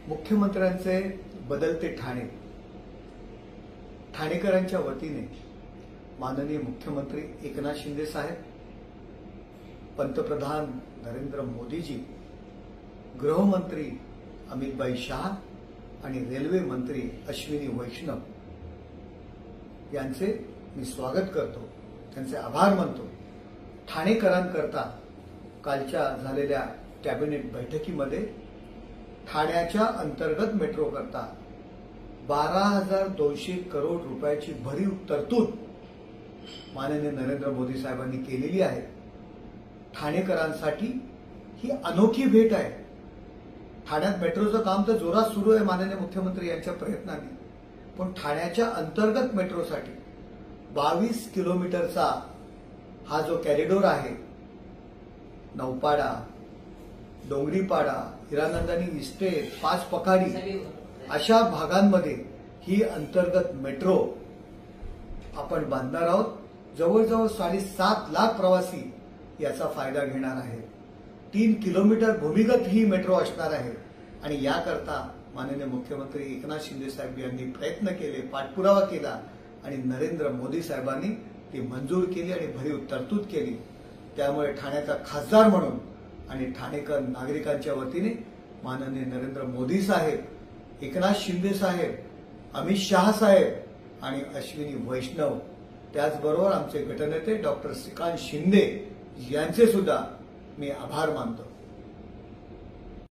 मुख्यमंत्र्यांचे बदलते ठाणे, ठाणेकरांच्या वतीने माननीय मुख्यमंत्री एकनाथ शिंदे साहेब, पंतप्रधान नरेंद्र मोदीजी, गृहमंत्री अमित शाह आणि रेल्वे मंत्री अश्विनी वैष्णव यांचे मी स्वागत करतो, त्यांचे आभार मानतो। ठाणेकरांकरता कालच्या झालेल्या कॅबिनेट बैठकीमध्ये ठाण्याच्या अंतर्गत मेट्रो करता 12,200 करोड रुपयाची भरीव तरतूद माननीय नरेंद्र मोदी साहेबांनी केलेली आहे। ठाणेकरांसाठी ही अनोखी भेट आहे। ठाण्यात मेट्रोचं काम तर जोरात सुरू आहे माननीय मुख्यमंत्री यांच्या प्रयत्नाने, पण ठाण्याच्या अंतर्गत मेट्रोसाठी 22 किलोमीटरचा हा जो कॉरिडॉर आहे, नौपाडा, डोंगरीपाडा, हिरानंदानी इस्टेट, पाच पखाडी अशा भागांमध्ये ही अंतर्गत मेट्रो आपण बांधणार आहोत। जवळजवळ 7.5 लाख प्रवासी याचा फायदा घेणार आहेत। 3 किलोमीटर भूमिगत ही मेट्रो असणार आहे आणि याकरता माननीय मुख्यमंत्री एकनाथ शिंदे साहेब यांनी प्रयत्न केले, पाठपुरावा केला आणि नरेंद्र मोदी साहेबांनी ती मंजूर केली आणि भरीव तरतूद केली। त्यामुळे ठाण्याचा खासदार म्हणून आणि ठाणेकर नागरिकांच्या वतीने माननीय नरेंद्र मोदी साहेब, एकनाथ शिंदे साहेब, अमित शाह साहेब आणि अश्विनी वैष्णव, त्याचबरोबर आमचे गटनेते डॉक्टर श्रीकांत शिंदे यांचे सुद्धा मी आभार मानतो।